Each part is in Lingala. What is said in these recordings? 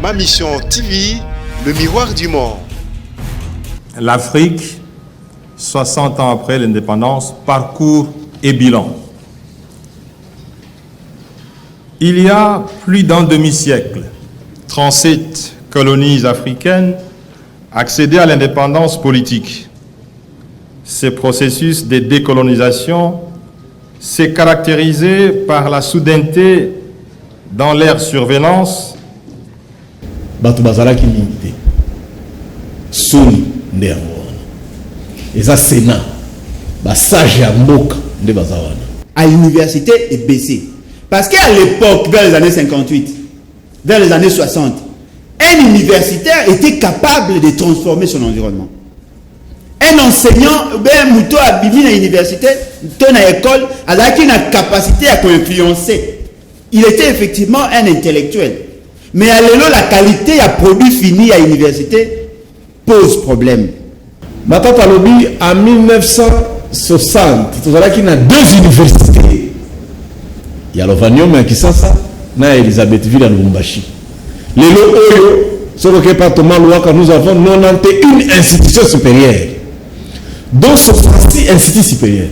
Ma Mission TV, le miroir du monde. L'Afrique, 60 ans après l'indépendance, parcours et bilan. Il y a plus d'un demi-siècle, 37 colonies africaines accédaient à l'indépendance politique. Ce processus de décolonisation s'est caractérisé par la soudaineté dans leur surveillance. Bato bazalaki limité. Soni nde yango wana. Eza Sénat. Basage ya mboka nde baza wana. À l'université est baissé. Parce qu'à l'époque, vers les années 58, vers les années 60, un universitaire était capable de transformer son environnement. Un enseignant, ben Mouto a bibi à l'université, ton à l'école, a une capacité à influencer. Il était effectivement un intellectuel. Mais à l'élo, la qualité à produit fini à l'université pose problème. Matata Lobi, en 1960, il y a deux universités. Il y a l'Ovanium à Kisasa, na Elisabethville à Lubumbashi. L'élo Oyo, ce que nous avons 91 institutions supérieures. Donc, ce sont 6 instituts supérieurs.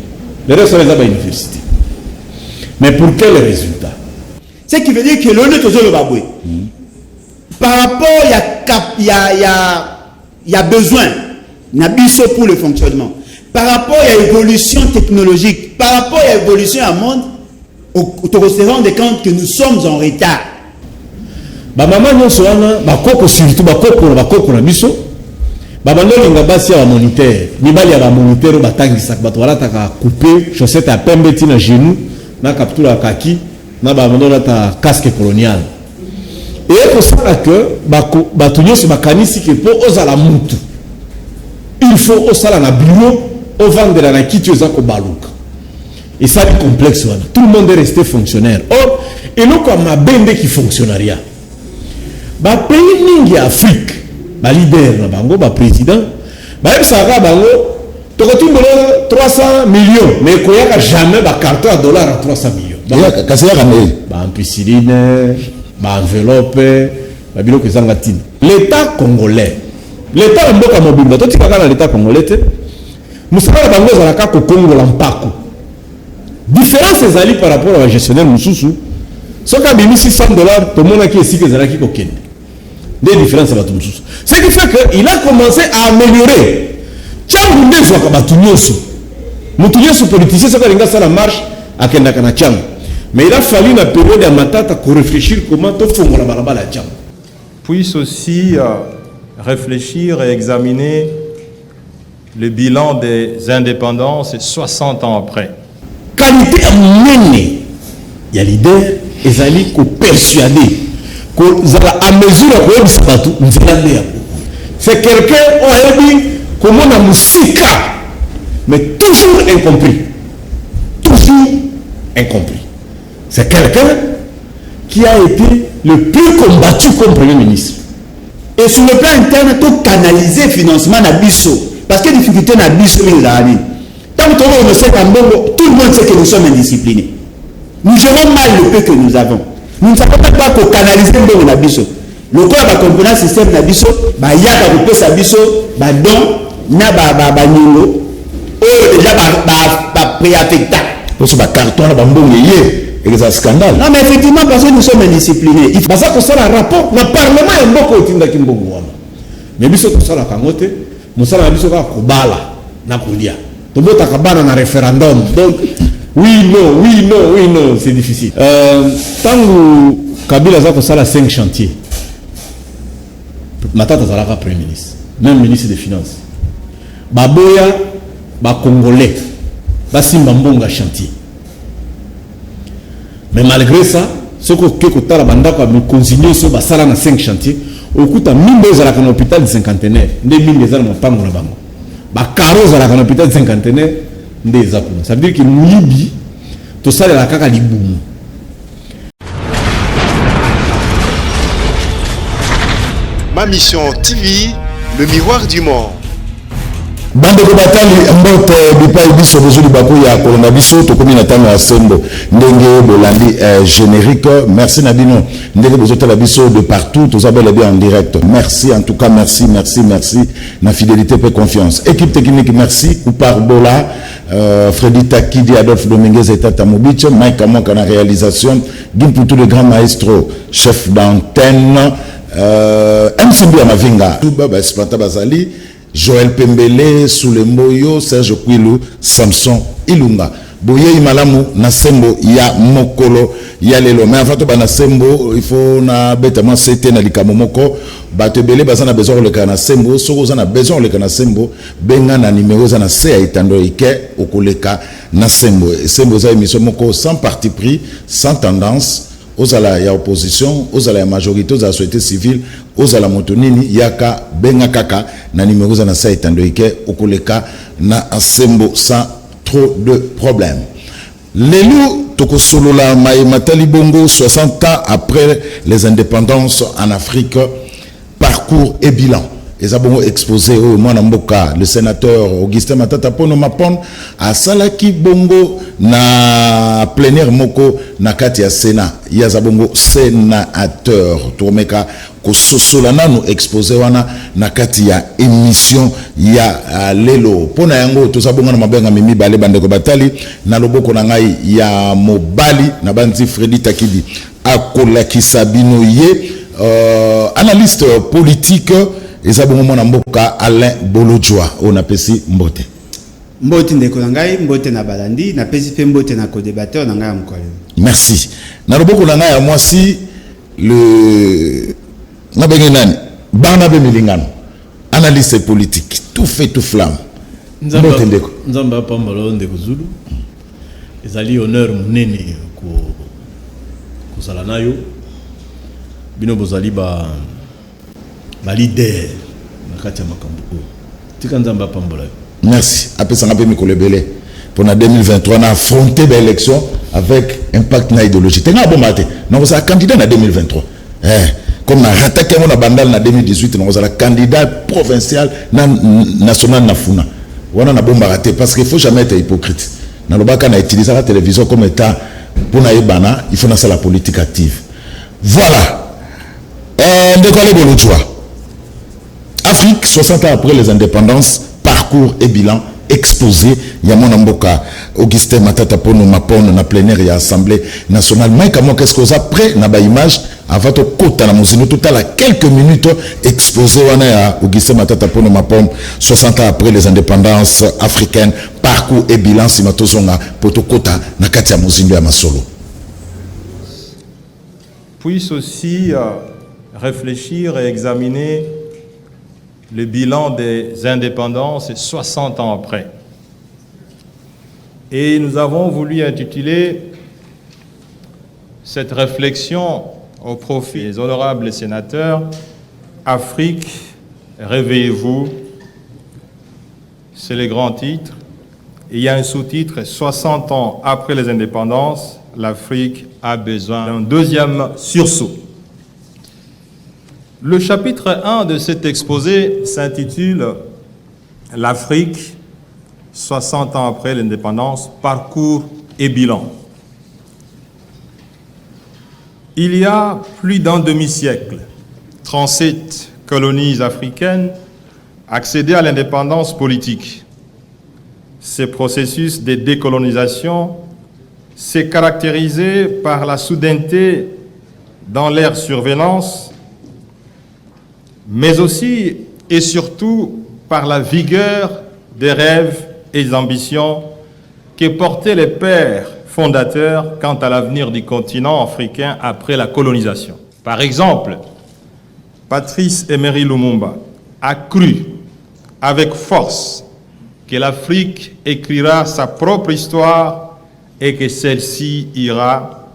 Les restes sont les universités. Mais pour quel résultat? Ce qui veut dire que l'on est toujours le baboué. Par rapport, il y a besoin, il y a besoin pour le fonctionnement. Par rapport à l'évolution technologique, par rapport à l'évolution à monde, on se rend compte que nous sommes en retard. Maman nous sommes surtout na biso. Babando linga basi ya moniteur, mibali ya moniteur batangisa bato balataka couper chaussette à pembe tina genou na captura kaki na babando ta casque colonial. Et pour ça que bato nyonso bakanisi ke po ozala mutu. Il faut osala na bureau, au vendre na kiti ozako baluka. Et ça est complexe. Tout le monde est resté fonctionnaire. Or, et nous comme ma bende qui fonctionnariat. Ba pays mingi Afrique, ba leader na bango, ba président, ba ebsaka bango, tokotumbolo 300 millions, mais koyaka jamais ba carton à dollars à 300 millions. Ba ampicilline, ba enveloppe, ba biloko ezanga tina. L'État congolais, l'État mboka mobimba, to tikaka na l'État congolais te. Musala bango zalaka ko Congo lampako. Différence ezali par rapport à gestionnaire Moussoussou. Ce qui a mis $600, tout le monde qui est ici, qui est coquin. Des différences à Moussoussou. Ce qui fait qu'il a commencé à améliorer. Tchambundé soit Kabatunyosu. Moutunyosu politicien, c'est quand ça la marche à Kendakana Tcham. Mais il a fallu une période à Matata pour réfléchir comment tout fond la baraba la Tcham. Puisse aussi réfléchir et examiner le bilan des indépendances 60 ans après. Qualité à mener, il y a l'idée, ils allaient persuader qu'à mesure que c'est quelqu'un qui a dit comment on a musique, mais toujours incompris. Toujours incompris. C'est quelqu'un qui a été le plus combattu comme Premier ministre. Et sur le plan interne, tout canaliser le financement à Bisso. Parce que les difficultés à Bisso, il a dit. Tant que on sait tout le monde sait que nous sommes indisciplinés. Nous gérons mal le peu que nous avons. Nous ne savons pas qu'on canalise le Nabiso. Le corps va comprendre le système Nabiso, il y a un peu Sabiso, don, n'a pas nilo, déjà préaffecta. Parce que carton là, et les scandales. Non, mais effectivement, parce que nous sommes indisciplinés. Il faut que ça un rapport. Le Parlement est beaucoup de Kimbogo. Mais Biso, tout ça, la Kangote, nous sommes à Biso, Kobala, Napolia. Tout le monde a un référendum. Donc, oui, non, c'est difficile. Tant que Kabila a 5 chantiers, Matata Zalaka Premier ministre, même ministre des Finances. Baboya, Congolais, Basimba Mbonga chantier. Mais malgré ça, ce que Kekota Bandako a continué sur Basala na 5 chantiers, au coup de 1000 à l'hôpital de cinquantenaire, 2000 des armes en Pango. Carros à l'hôpital de cinquantenaire, ça veut dire que nous Libye, tout ça est la caca liboum. Ma Mission TV, le miroir du monde. Bande ko batali mbote bipai biso bozuli bako ya kolona biso to komi na tango ya sembo ndenge bolandi générique. Merci Nabino ndenge bozotala biso de partout tous abel bien en direct. Merci en tout cas, merci na fidélité et confiance. Équipe technique merci Oupar Bola, Freddy Takidi, Adolphe Dominguez et Tata Mobic, Mike Amoka na réalisation, Gimpoutou le grand maestro, chef d'antenne, MCB Amavinga, Touba Spanta Bazali, Joël Pembele, Soulemboyo, Serge Kouilou, Samson Ilunga. Boye imalamu na sembo ya mokolo ya lelo. Mais avant tout na sembo, il faut na bêtement c'était na likamo moko. Batebele bazana besoin le kana sembo, soko zana besoin le kana sembo, benga na numéro zana se itando ike okoleka na sembo. Sembo za émission moko sans parti pris, sans tendance. Ozala ya opposition, ozala ya majorité, ozala société civile, ozala motonini yaka benga kaka na numéro zana se itando ike okoleka na sembo sans trop de problèmes. L'élu Toko Solola Matali Bongo, 60 ans après les indépendances en Afrique, parcours et bilan. Les abonnés exposés au Mwanamboka, le sénateur Augustin Matata Pono Mapon, à Salaki Bongo, na plénière Moko, na Katia Sénat, Yazabongo, sénateur, Tourmeka, Kososolana nous exposé wana na kati ya émission ya lelo pona yango tozabonga na mabenga mimi bale bandeko batali na loboko na ngai ya mobali na banzi Freddy Takidi akolakisa bino ye analyste politique ezabongo mona mboka Alain Bolojwa on pesi mbote ndeko na ngai mbote na balandi na pesi pe mbote na co-débatteur na ngai mkwale. Merci na loboko na ngai ya mwasi le Nabengenani, Barnabe Milingano, analyse politique, tout fait, tout flamme. Nzamba Pambalo Ndeko Zulu, ezali honneur munene ko salanayo, bino bozali ba leader na kati ya makambo. Tika Nzamba Pambalo. Merci. Après ça, on a pu me belé pour 2023, on a affronté l'élection avec impact na idéologie. T'es un bon matin. Non, vous êtes candidat en 2023. Comme on a attaqué mon bandal en 2018, nous avons candidat provincial national na Funa. On a bomba raté parce qu'il ne faut jamais être hypocrite. Dans le bac, on a utilisé la télévision comme état pour naïbana, il faut faire la politique active. Voilà. Ndekole Bolojwa. Afrique, 60 ans après les indépendances, parcours et bilan exposé. Yamona Mboka, Augustin Matata Pono Mapon, na plénière et assemblée nationale. Mais comment qu'est-ce qu'on a après, na ba image, avant de côté na mosino total à quelques minutes exposé à Augustin Matata Pono Mapon, 60 ans après les indépendances africaines, parcours et bilan simatozonga poto kota na katia mosino ya masolo. Puisse aussi réfléchir et examiner le bilan des indépendances 60 ans après. Et nous avons voulu intituler cette réflexion au profit des honorables sénateurs « Afrique, réveillez-vous ». C'est le grand titre. Et il y a un sous-titre « 60 ans après les indépendances, l'Afrique a besoin d'un deuxième sursaut ». Le chapitre 1 de cet exposé s'intitule « L'Afrique, 60 ans après l'indépendance, parcours et bilan ». Il y a plus d'un demi-siècle, 37 colonies africaines accédaient à l'indépendance politique. Ce processus de décolonisation s'est caractérisé par la soudaineté dans leur surveillance, mais aussi et surtout par la vigueur des rêves et des ambitions que portaient les pères fondateurs quant à l'avenir du continent africain après la colonisation. Par exemple, Patrice Emery Lumumba a cru avec force que l'Afrique écrira sa propre histoire et que celle-ci ira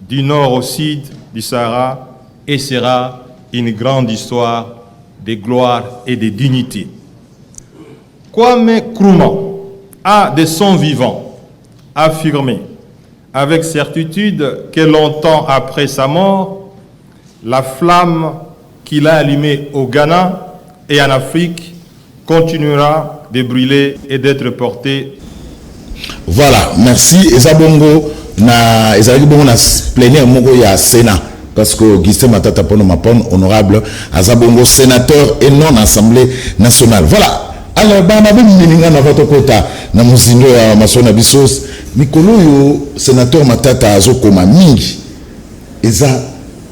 du nord au sud du Sahara et sera une grande histoire de gloire et de dignité. Kwame Nkrumah a, de son vivant, affirmé avec certitude que longtemps après sa mort, la flamme qu'il a allumée au Ghana et en Afrique continuera de brûler et d'être portés. Voilà, merci. Ezabongo na ezabongo na plénière moko ya Sénat parce que Augustin Matata Pono Mapon honorable Azabongo sénateur et non Assemblée nationale. Voilà. Alors ba na beninga na votre kota na muzindo ya masona bisos mikolo yo sénateur Matata azokoma mingi eza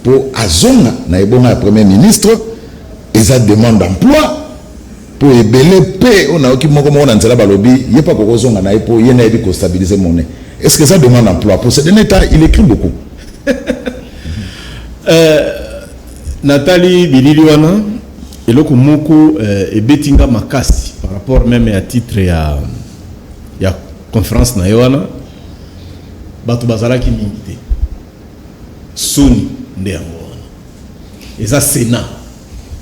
po azonga na ebonga ya premier ministre eza demande d'emploi pour ebele pe on a oki moko mona nzela balobi yepa kokozonga na epo yena ebi ko stabiliser monnaie. Est-ce que ça demande d'emploi pour ce état il écrit beaucoup. Nathalie Bililiwana eloko moko ebetinga makasi par rapport même à titre ya conférence na yoana bato bazalaki mingi soni nde yango wana eza Sénat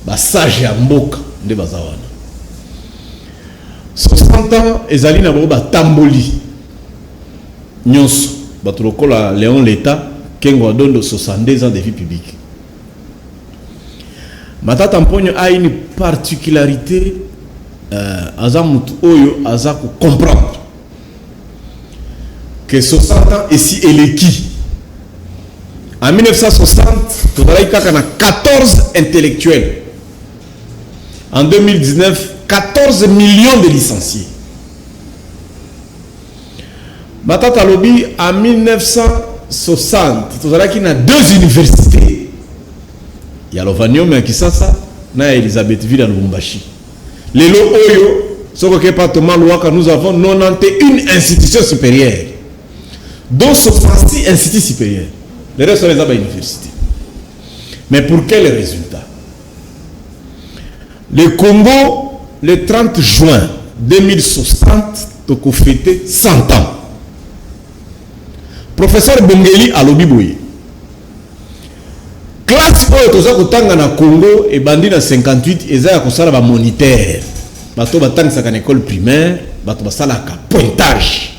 basage ya mboka nde baza wana 60 ans ezali na bango batamboli nyonso bato lokola Léon Leta Kengo Adondo 62 ans de vie publique. Matata Mponyo a une particularité aza mutu oyo aza ko comprendre que 60 ans ici eleki. En 1960, tozalaki kaka na 14 intellectuels. En 2019, 14 millions de licenciés. Matata Lobi en 1960, tozalaki na 2 universités. Il y a Lovanium à Kisasa, na Elisabethville à Lubumbashi. Lelo Oyo, soko kepatement Louaka, nous avons 91 institutions supérieures, dont 66 instituts supérieurs. Les restes sont les universités. Mais pour quel résultat? Le Congo, le 30 juin 2060, toko fêté 100 ans. Professeur Bongeli à Lobiboye. Classe oyo toza kotanga na Congo et bandi na 58 eza ya kosala ba moniteur. Bato batangisaka na école primaire, bato basalaka pointage.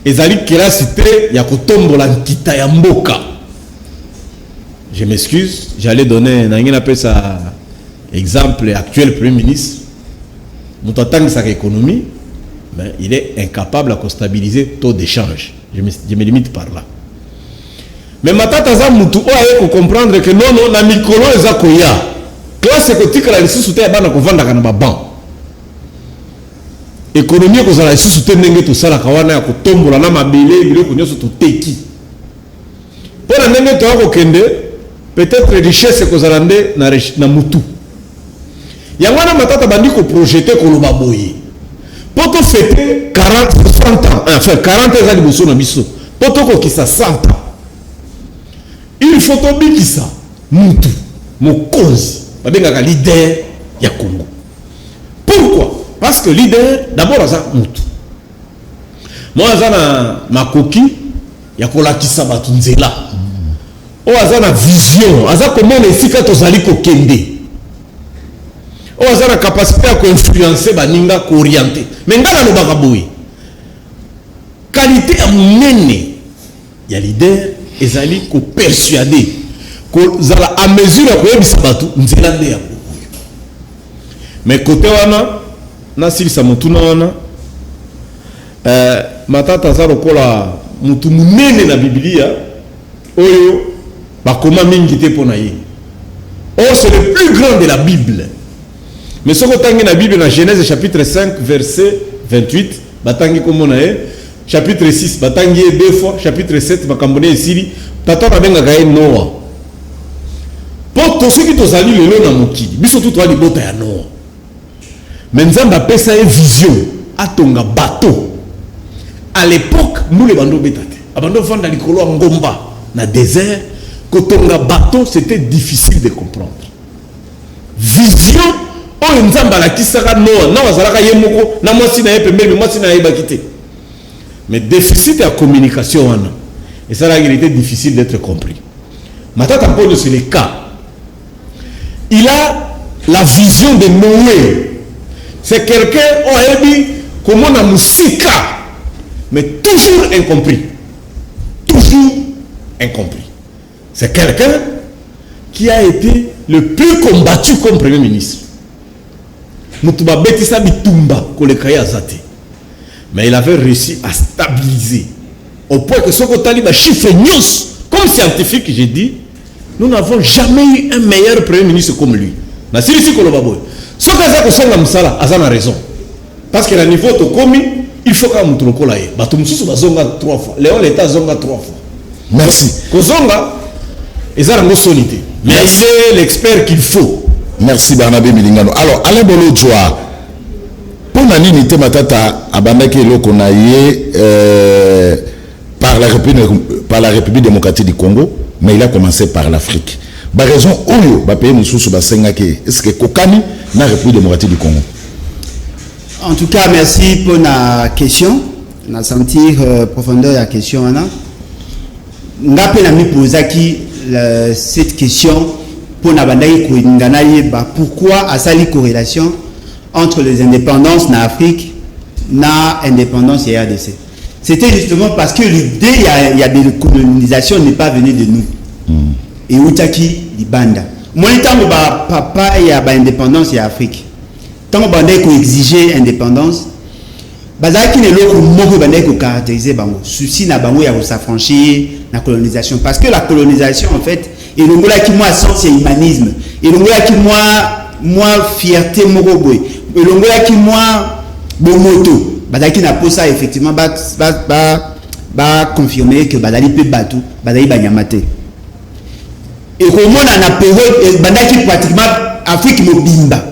Ezali classe te ya kotombola nkita ya mboka. Je m'excuse, j'allais donner na ngena pesa exemple actuel premier ministre. Muto atangisaka économie, mais il est incapable à stabiliser taux d'échange. Je me limite par là. Mais Matata za mutu o aye ko comprendre que non na mikolo eza koya. Classe économique la lisusu te bana ko vanda kana ba ban. Économie ko zala lisusu te ndenge to sala kawana ya ko tombola na mabele biloko nyoso to teki. Pona ndenge to ko kende peut-être richesse ko zala nde na mutu. Yangwana Matata bandi ko projeter ko loba boye. Poto fêter 40 60 ans, enfin 40 ans de bosso na biso. Poto ko kisa 100 ans. Il faut tomber qui ça mutu mokonzi babengaka leader ya Congo. Pourquoi? Parce que leader d'abord aza mutu. Moi aza na makoki ya kolakisa batu nzela. O aza na vision, aza komona esika tozali kokende. O aza na capacité à influencer baninga ko orienter. Mais ngala no bakaboui. Qualité à munene ya leader ezali ko persuader ko zala à mesure ya koyebisa batu nzela nde ya bokoyo. Mais côté wana na silisa mutuna wana Matata za lokola mutu munene na Biblia oyo bakoma mingi te pona ye. Oh, c'est le plus grand de la Bible. Mais ce que dans la Bible, dans Genèse chapitre 5, verset 28, batangi komona chapitre 6, batangi 2 fois, chapitre 7, bakambone esili, tata babenga gaye Noah. Pour tous ceux qui ont sali le long na mokili, biso tout toi libota ya Noah. Mais nzamba pesa une vision, atonga bateau. À l'époque, nous les bandos betate. Abando vanda likolo ngomba na désert, kotonga bateau, c'était difficile de comprendre. Vision oyo nzamba la kisaka Noah na wazalaka ye moko na mwasi na ye pembeni mwasi na ye bakite. Mais déficit de communication wana et ça il était difficile d'être compris. Matata Mponyo c'est le cas. Il a la vision de Noé. C'est quelqu'un on a dit comment na musika mais toujours incompris. Toujours incompris. C'est quelqu'un qui a été le plus combattu comme premier ministre. Mutuba Betisa Bitumba, Kolekaya Azate. Mais il avait réussi à stabiliser. Au point que ce qu'on a chiffre news, comme scientifique, j'ai dit, nous n'avons jamais eu un meilleur premier ministre comme lui. Mais c'est ici qu'on va voir. Ce que ça a raison. Parce que le niveau de commis, il faut qu'on montre le colaïe. Batumsusu bazonga 3 fois. Léon l'État zonga 3 fois. Merci. Kozonga, ils ont une solide. Mais il est l'expert qu'il faut. Merci Barnabé Milingano. Alors, Alain Bolo Joa, pour la nini matata abandaki eloko na ye par la République démocratique du Congo, mais il a commencé par l'Afrique. Par raison oyo ba pays mususu basengaki est-ce que kokani na République démocratique du Congo? En tout cas, merci pour la question. On a senti profondeur de la question. On a posé cette question pour pourquoi a sali corrélation entre les indépendances en Afrique et l'indépendance et RDC. C'était justement parce que l'idée il y a des colonisations n'est pas venue de nous. Et Outaki, Libanda. Moi, papa il y a indépendance et Afrique. Tant qu'on exiger indépendance, bazaki ne loko moko bandai ko caractériser bango. Souci na bango ya s'affranchir la colonisation parce que la colonisation en fait et le ngola qui moi sens humanisme et le ngola qui moi fierté moko boy et le ngola qui moi bomoto bazaki na posa effectivement ba confirmer que bazali pe batu bazali banyamate et comment on a période bandaki pratiquement Afrique mobimba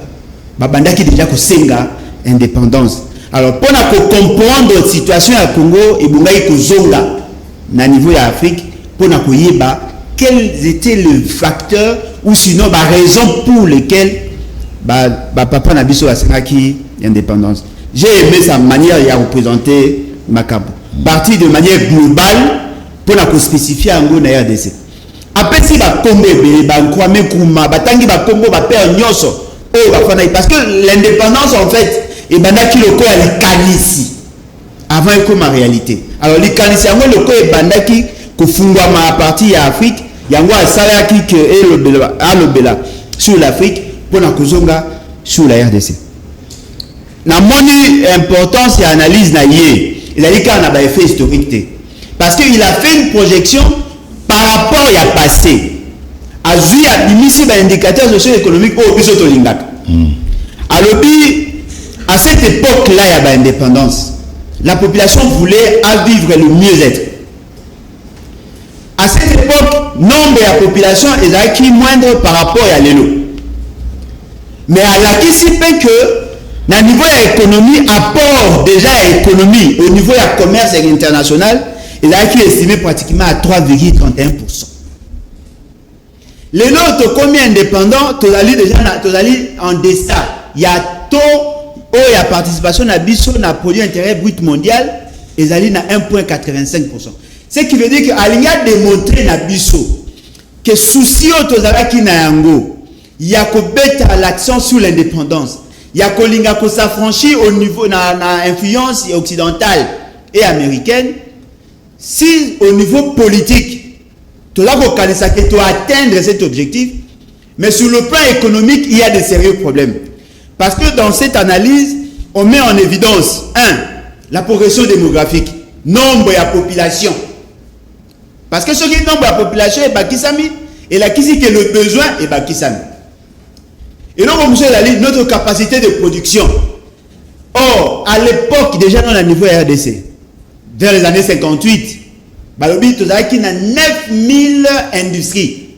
babandaki déjà ko senga indépendance. Alors pour comprendre la situation à Congo et bongai ko zonga na niveau ya Afrique pour na ko yeba quels étaient les facteurs ou sinon ba raison pour lesquelles papa na biso asengaki indépendance. J'ai aimé sa manière de représenter Makambo. Parti de manière globale pour na ko spécifier ngo na RDC. Après si ba kombe be ba kwame kuma batangi ba kombo ba père nyoso. Oh, parce que l'indépendance en fait et bandaki loko ya likanisi avant comme en réalité. Alors likanisi yango loko e bandaki ko fungwa ma partie ya Afrique yango asalaki que et le bela sur l'Afrique pour na kozonga sur la RDC. Na moni importance et analyse na yé il a dit qu'on a ba effet historique parce que il a fait une projection par rapport à passé. Azui a mis des indicateurs socio-économiques au biso to lingaka. Alors à cette époque-là, il y a l'indépendance. La population voulait à vivre le mieux-être. À cette époque, nombre de la population est acquis moindre par rapport à l'élo. Mais à la qui que, au niveau de l'économie, apport déjà à l'économie, au niveau du commerce international, il a acquis estimé pratiquement à 3,31%. Les autres, combien indépendants, tu as déjà en dessin. Il y a taux où il y a participation à biso na produit intérieur brut mondial et ils allaient à 1,85%. Ce qui veut dire que Alinga démontré na biso que souci au tozalaki na yango, il y a que bêta l'accent sur l'indépendance. Il y a que linga ko s'affranchir au niveau na influence occidentale et américaine. Si au niveau politique tu dois atteindre cet objectif, mais sur le plan économique, il y a des sérieux problèmes. Parce que dans cette analyse, on met en évidence, la progression démographique, nombre de la population. Parce que ce qui est nombre de la population est Bakisami, et la qui que le besoin est Bakisami. Et donc, on dit notre capacité de production. Or, à l'époque, déjà dans le niveau RDC, vers les années 58, Balobi, tu as 9000 industries.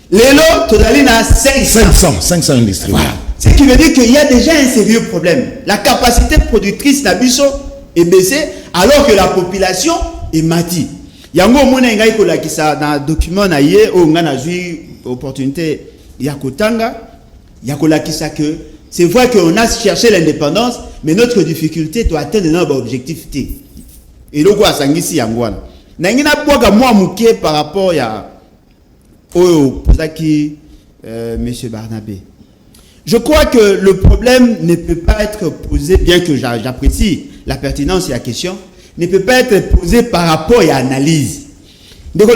Les lots, tu as 500 industries. Voilà. Ce qui veut dire qu'il y a déjà un sérieux problème. La capacité productrice d'Abisso est baissée alors que la population est matie. Yango mona ngai ko lakisa na document na ye o ngana zui opportunité ya kotanga ya ko lakisa que c'est vrai qu'on a cherché l'indépendance mais notre difficulté doit atteindre notre objectif T. Et le quoi sangisi yangwana. Nangina boga moi muké par rapport à au posaki monsieur Barnabé. Je crois que le problème ne peut pas être posé, bien que j'apprécie la pertinence de la question, ne peut pas être posé par rapport à l'analyse. Donc,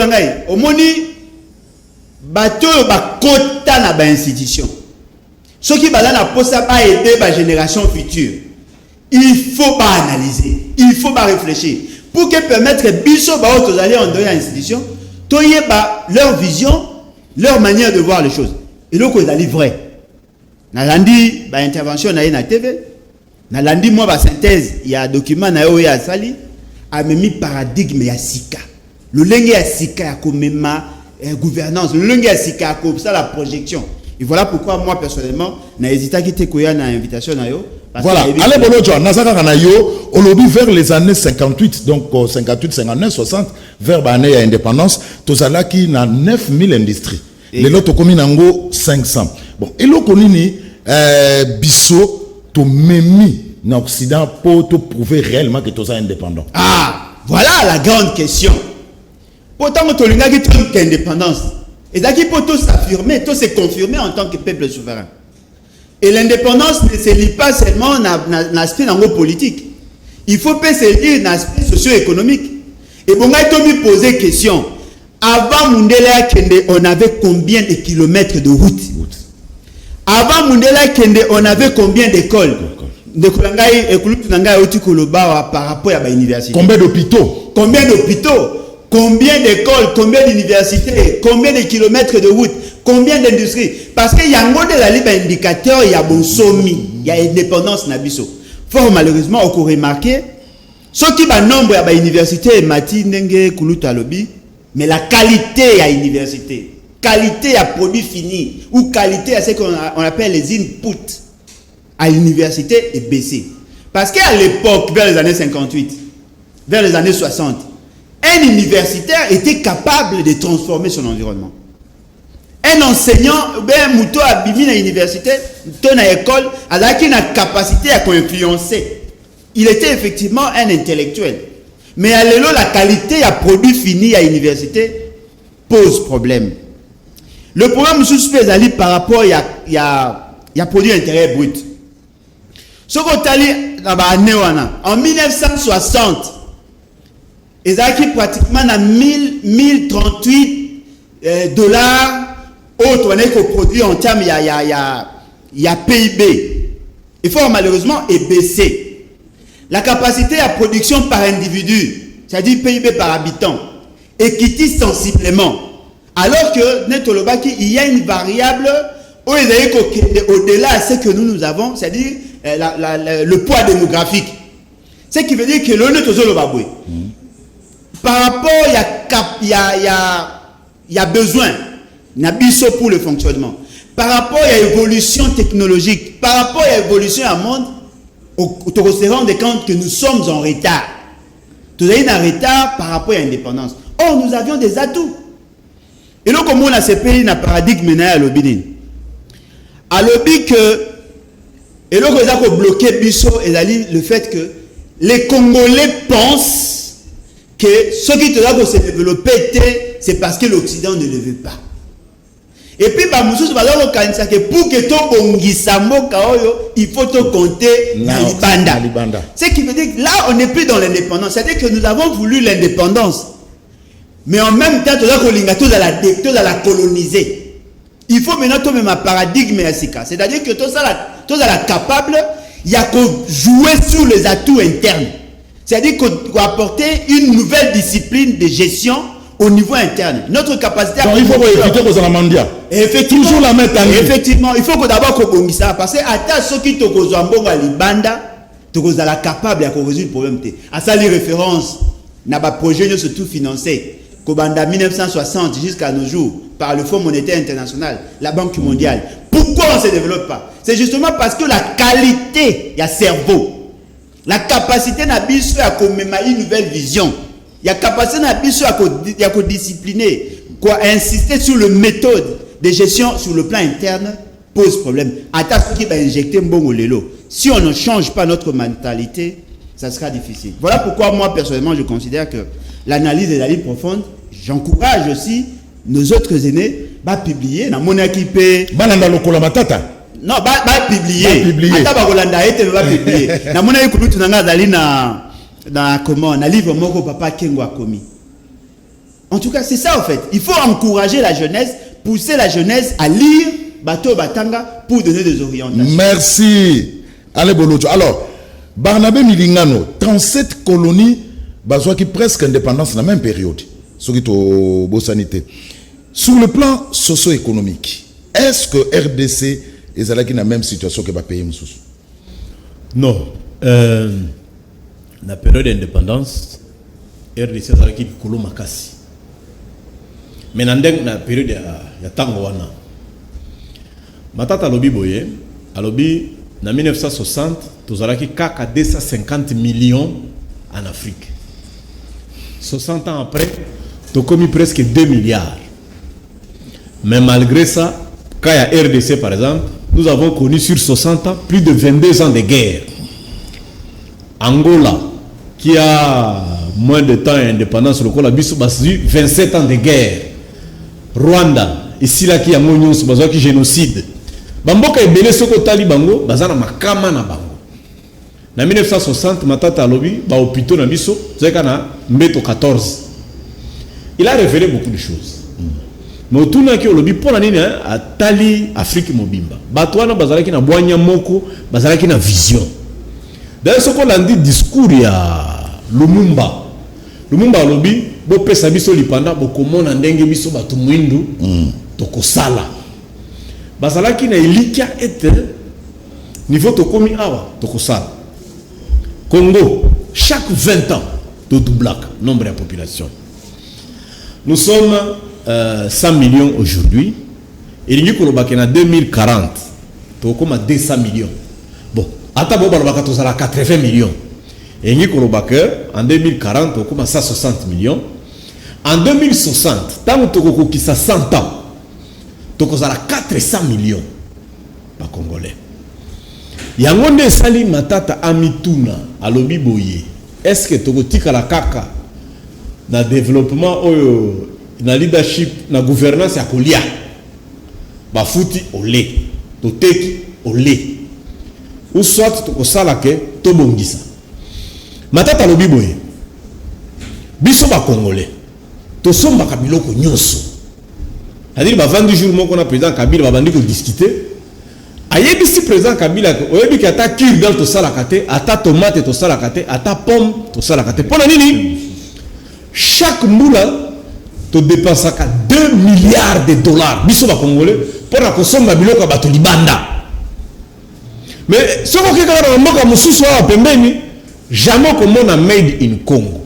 au moni, bateau ba kota na ba institution. Ce qui va aider la génération future. Il faut pas analyser, il faut pas réfléchir. Pour que permettre biso aux aller en donner à l'institution, leur vision, leur manière de voir les choses. Et là, ils allaient vrai. Nalandi, intervention na na TV. Nalandi moi ba synthèse, il y a document na yo ya sali, a mis paradigme ya sika. Le lenge ya sika ya komema gouvernance, le lenge ya sika ya ça la projection. Et voilà pourquoi moi personnellement, na hésité à quitter koya na invitation na yo. Voilà, allez Bolojo, Nazaka Kanayo, on lobby vers les années 58, donc 58, 59, 60, vers l'année indépendance, Tozala qui n'a 9000 industries. Les lots communes en 500. Bon, et l'autre konini, bisso, to memi, en Occident, pour te prouver réellement que Toza indépendant. Ah, voilà la grande question. Pourtant, on a dit que indépendance. Et d'ailleurs, pour tout s'affirmer, tout se confirmer en tant que peuple souverain. Et l'indépendance ne se lit pas seulement dans l'aspect politique. Il faut pas se lire dans l'aspect socio-économique. Et bon, on me poser question. Avant Mundela Kende, on avait combien de kilomètres de route? Avant Mundela Kende, on avait combien d'écoles? Par rapport à l'université. Combien d'hôpitaux? Combien d'hôpitaux? Combien d'écoles? Combien d'universités? Combien de kilomètres de route? Combien d'industries? Parce qu'il y a un modèle indicateur, il y a bon sommi, il y a indépendance nabiso. Fort malheureusement, on peut remarquer, ce qui va nombre à l'université, Mati Ndenge Kuluta Lobby, mais la qualité à l'université, qualité à produits finis, ou qualité à ce qu'on appelle les inputs à l'université est baissée. Parce qu'à l'époque, vers les années 58, vers les années 60, un universitaire était capable de transformer son environnement. Un enseignant, ben mouto abimi à l'université, ton à l'école, a la capacité à influencer. Il était effectivement un intellectuel. Mais à l'élo, la qualité à produit fini à l'université pose problème. Le problème suspect par rapport à produit intérieur brut. Ce qu'on a dit en 1960, ils ont pratiquement à 1038 dollars autres qu'on produit en termes il y a PIB. Il faut malheureusement est baissé. La capacité à production par individu, c'est-à-dire PIB par habitant, est quittée sensiblement. Alors que il y a une variable au-delà de ce que nous avons, c'est-à-dire le poids démographique. Ce qui veut dire que l'on est au baboué. Par rapport, il y a besoin n'abisso pour le fonctionnement. Par rapport à l'évolution technologique, par rapport à l'évolution à monde, on se rend compte que nous sommes en retard. Nous sommes en retard par rapport à l'indépendance. Or, nous avions des atouts. Et donc, comme on a ce pays, il y a un paradigme à l'obédine. À l'obé que, et donc, on a bloqué Bisso et le fait que les Congolais pensent que ce qui doit se développer, c'est parce que l'Occident ne le veut pas. Et puis, pour que tu il faut te compter Libanda. Ce qui veut dire que là, on n'est plus dans l'indépendance. C'est-à-dire que nous avons voulu l'indépendance. Mais en même temps, tu dois la coloniser. Il faut maintenant tomber un paradigme à Sika. C'est-à-dire que tu es capable, il y a que jouer sur les atouts internes. C'est-à-dire qu'on doit apporter une nouvelle discipline de gestion au niveau interne. Notre capacité à... Donc il faut éviter aux Alamandia. Effectivement. Toujours la mettre en ligne. Effectivement. Il faut que d'abord qu'on ça. Parce que à ceux qui te causent un bon à l'Ibanda, tu es capable de résoudre le problème. À ça, les références, n'a pas projet surtout financé. Kobanda 1960 jusqu'à nos jours, par le Fonds monétaire international, la Banque mondiale. Pourquoi on ne se développe pas? C'est justement parce que la qualité, il y a cerveau. La capacité n'a pas à commémorer une nouvelle vision. Il y a capacité n'a pas à discipliner, insister sur le méthode de gestion sur le plan interne pose problème. Attaque qui va injecter un bon lélo. Si on ne change pas notre mentalité, ça sera difficile. Voilà pourquoi moi personnellement je considère que l'analyse est d'aller profonde. J'encourage aussi nos autres aînés à publier dans mon équipe. Non, va publier. Ata ba Rolanda ete va publier. Na mona yekulu tunanga dali na comment na livre moko papa Kengo a commis. En tout cas, c'est ça en fait. Il faut encourager la jeunesse, pousser la jeunesse à lire bateau batanga pour donner des orientations. Merci. Allez, Bolocho. Alors, Barnabé Milingano, 37 colonies, qui presque indépendance dans la même période. Ce qui est au Bossanité. Sur le plan socio-économique, est-ce que RDC est dans la même situation que le pays Moussous? Non. La période d'indépendance, RDC est dans la Makasi. Mais dans la période de Tangoana, Matata Lobi Boye, à Lobi, en 1960, nous avons 250 millions en Afrique. 60 ans après, nous avons commis presque 2 milliards. Mais malgré ça, quand il y a RDC par exemple, nous avons connu sur 60 ans plus de 22 ans de guerre. Angola, qui a moins de temps d'indépendance, le Kola Bissou, 27 ans de guerre. Rwanda, ici là qui a mon qui génocide. Bamboka est belé soko tali bango, bazana makama na bango. Na 1960, Matata Lobi, ba hôpital na biso, zekana mbeto 14. Il a révélé beaucoup de choses. Mais autour na ki Lobi pona nini a tali Afrique mobimba. Batwana bazalaki na bwanya moko, bazalaki na vision. D'ailleurs soko landi discours ya Lumumba. Lumumba Lobi bo pesa biso lipanda bo komona ndenge biso batu mwindu tokosala. Bazalaki na ilikia ete niveau tokomi awa tokosala. Congo, chaque 20 ans, de doublage, nombre de la population. Nous sommes 100 millions aujourd'hui. Et nous sommes en 2040, nous sommes à 200 millions. Bon, attends, nous sommes à 80 millions. Et nous sommes en 2040, nous sommes à 160 millions. En 2060, tant que nous sommes à 100 ans, nous sommes à 400 millions de Congolais. Yangonde sali matata amituna alobi boye. Est-ce que tokotika la kaka na développement oyo na leadership na gouvernance ya kolia bafuti ole toteki ole ou soit tokosala ke tobongisa matata alobi boye biso ba congolais tosomba kabiloko nyonso c'est-à-dire ba 20 jours moko na président Kabila ba bandi ko discuter. Ayebi si président Kabila oyebi ki ata kir dans to sala kate ata tomate to sala kate ata pomme to sala kate pona nini chaque moula to dépensaka 2 milliards de dollars biso ba congolais pona ko somba biloko bato libanda mais soko ke kala mboka mususu wa pembeni jamais komona made in Congo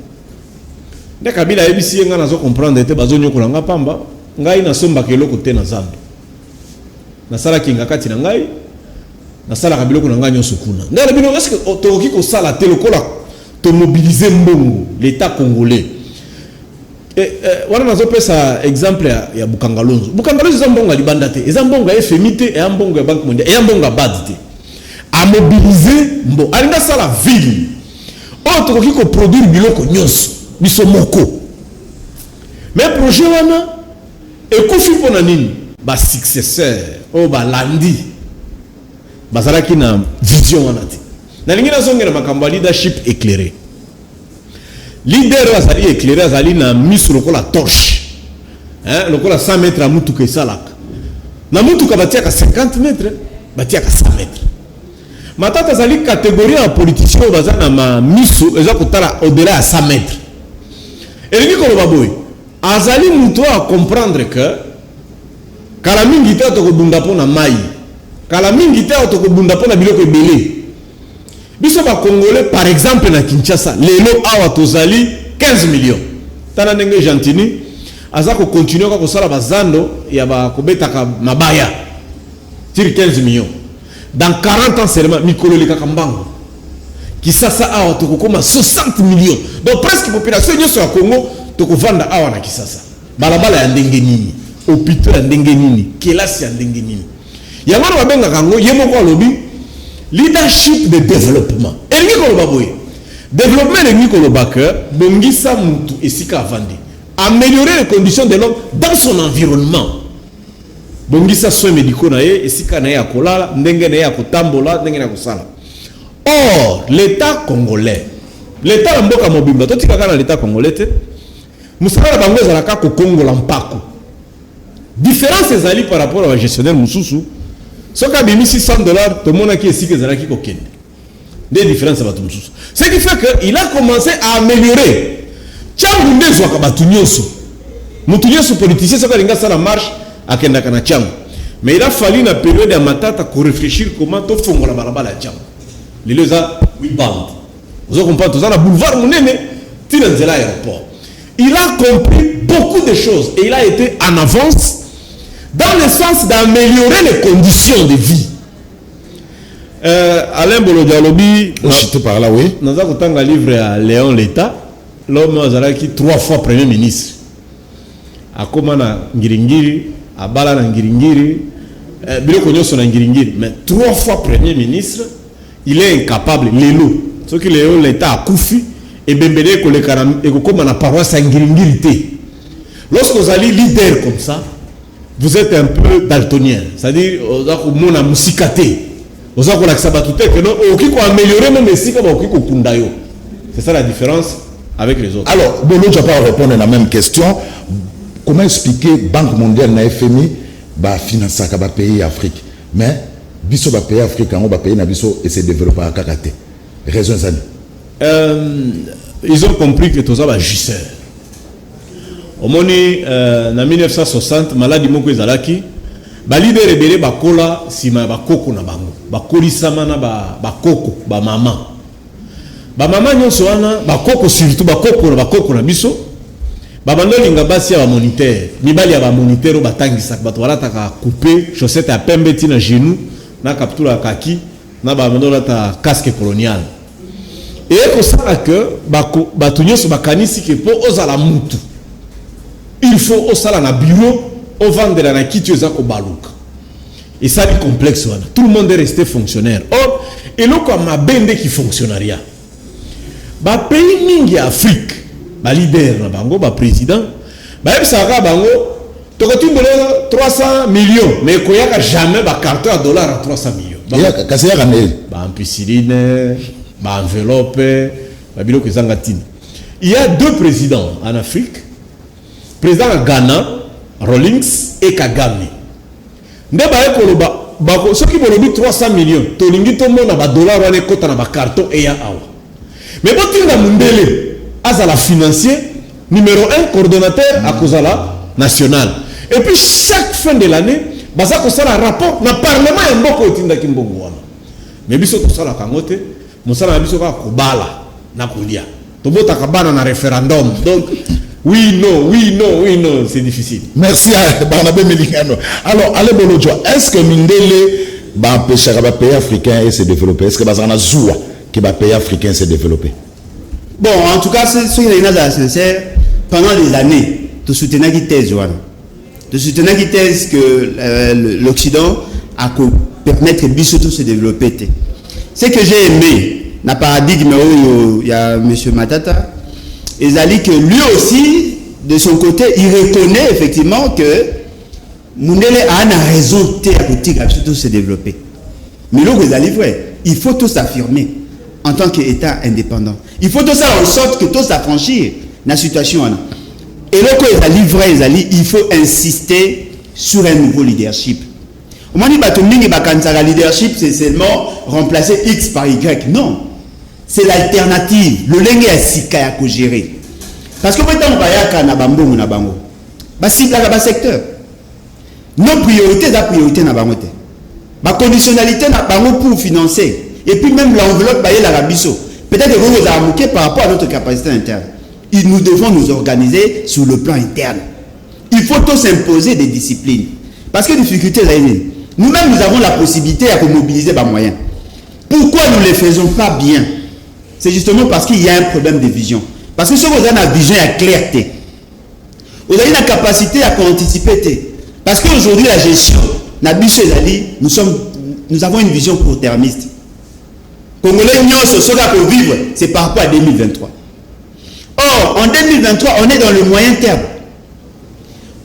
nde Kabila ayebi si nga nazo comprendre ete bazonyo kolanga pamba ngai na somba keloko te na zando na sala kinga kati na ngai na sala kabilo ko ngai nyonso kuna ndala bino est-ce que toki ko sala te lokola to mobiliser mbongo l'état congolais wana nazo pesa exemple ya Bukangalonzo za mbongo libanda te eza mbongo ya FMI te ya mbongo ya Banque mondiale ya mbongo ya BAD te a mobiliser mbo alinga sala ville o toki ko produire biloko nyonso biso moko mais projet wana ekufi pona nini ba successeur o ba landi bazalaki na vision wana te na lingi na zongera makambo leadership éclairé leader azali éclairé azali na miso lokola torche lokola 100 mètres a mutuka esalaka na mutuka batiaka 50 mètres batiaka 100 mètres matata azali catégorie en politicien bazana ma miso eza kotala au-delà ya 100 mètres elingi koloba boy azali muto a comprendre que kala mingi te tokobunda pona mai kala mingi te tokobunda pona biloko ebele biso ba congolais par exemple na Kinshasa lelo awa tozali 15 millions tana ndenge Gentini aza ko continuer ko sala bazando ya ba kobetaka mabaya tire 15 millions dans 40 ans seulement mikolo leka kambango Kisasa awa tokokoma 60 millions donc presque population nyonso ya Congo tokovanda awa na Kisasa balabala ya ndenge nini hôpital ya ndenge nini kelasi ya ndenge nini yango na babenga kango ye moko alobi leadership de développement elingi koloba boye développement elingi koloba que bongisa mutu esika avandi améliorer les conditions de l'homme dans son environnement bongisa soins médicaux na ye esika na ye akolala ndenge na ye akotambola ndenge na kosala or l'état congolais l'état mboka mobimba totika kana l'état congolais te musala bango ezalaka kokongola mpako différence ezali par rapport à gestionnaire mususu soki abimi $600 tomonaki esika ezalaki kokende des différences à bato mususu ce qui fait que il a commencé à améliorer tiangu nde ezwaka bato nyonso mutu nyonso politicien soki alingi asala marche akendaka na tiangu mais il a fallu na période ya matata koréfléchir comment tofongola balabala ya tiangu lelo eza wiband ozo comprendre toza na boulevard monene tina nzela aéroport. Il a compris beaucoup de choses et il a été en avance dans le sens d'améliorer les conditions de vie. Alain Bolodialobi, j'étais par là, oui. Nous avons un livre à Léon Leta, l'homme qui 3 fois premier ministre. À Komana Ngiringiri, à Bala Ngiringiri, Biloko Nyoso Ngiringiri, mais 3 fois premier ministre, il est incapable. Lélo, ce qui Léon Leta a Koufi. Et Bembele et comme la paroisse Ngiringiri. Lorsque vous allez leader comme ça, vous êtes un peu daltonien. C'est-à-dire, vous avez une musicate. Vous avez améliorer même si c'est ça la différence avec les autres. Alors, Bolo, tu vas pas répondre à la même question. Comment expliquer Banque mondiale na FMI ba financer ka ba pays Afrique, mais biso ba pays Afrique on ba pays na biso et se développer à Kakate. Raison ça. Ils ont compris que tout ça va juger. Au moni en 1960 maladie moko ezalaki ba leader rebelle bakola sima bakoko na bango bakoli sama na bakoko ba mama nyonso wana bakoko surtout bakoko na biso babando linga basi ya ba moniteur mibali ya ba moniteur batangisa bato walata ka couper chaussette à pembe tina genou na kaptula kaki na babando lata casque colonial. Et pour ça que bato nyonso bakanisi ke po ozala mutu il faut osala na bureau au vendre na kiti ezako baluka et ça est complexe wana tout le monde est resté fonctionnaire. Or eloko mabende qui fonctionnariat ba pays mingi ya Afrique ba leader na bango ba président ba ebisaka bango tokotimbola 300 millions mais koyaka jamais ba carton à dollars à 300 millions ya kaseya kanel ba ampicilline ba enveloppe ba biloko ezanga tina. Il y a 2 présidents en Afrique, président Ghana Rawlings et Kagame. Nde ba ekoloba bako soki bolobi 300 millions tolingi tomona ba dollars wana ekota na ba carton et ya awa. Mais botinga mundele azala financier numéro 1 coordonnateur à Kozala national. Et puis chaque fin de l'année baza ko sala rapport na parlement ya mboko otinda kimbongo wana. Mais biso to sala kangote musala biso ka kobala na kolia. Tobota kabana na référendum. Donc oui non, c'est difficile. Merci à Barnabé Melingano. Alors, allez Bolodjo, est-ce que Mindele va empêcher les pays africains de se développer? Est-ce que Bazana Zoua qui va pays africains se développer? Bon, en tout cas, ce qui est sincère, pendant des années, tu soutenais qui thèse, tu soutenais qui thèse que l'Occident a permettre Bissot de se développer. Ce que j'ai aimé, dans le paradigme où il y a M. Matata, et Zali que lui aussi, de son côté, il reconnaît effectivement que Mundele a une raison de se développer. Mais là, vous allez voir, il faut tous s'affirmer en tant qu'État indépendant. Il faut tout ça en sorte que tous s'affranchir dans la situation. Et là, quand il faut insister sur un nouveau leadership. Au moment où le leadership, c'est seulement remplacer X par Y. Non. C'est l'alternative. Le lingue est sika à gérer. Parce que maintenant, on va y avoir un secteur. Nos priorités, c'est la priorité na bango te. La conditionnalité na bango pour financer. Et puis même l'enveloppe, peut-être que vous avez manqué par rapport à notre capacité interne. Nous devons nous organiser sur le plan interne. Il faut tous imposer des disciplines. Parce que les difficultés, nous-mêmes, nous avons la possibilité de mobiliser des moyens. Pourquoi nous ne les faisons pas bien? C'est justement parce qu'il y a un problème de vision. Parce que si vous avez une vision et une clarté, vous avez une capacité à anticiper. Parce qu'aujourd'hui, la gestion, nous avons une vision court-termiste. Congolais, ce qu'on peut vivre, c'est par rapport à 2023. Or, en 2023, on est dans le moyen terme.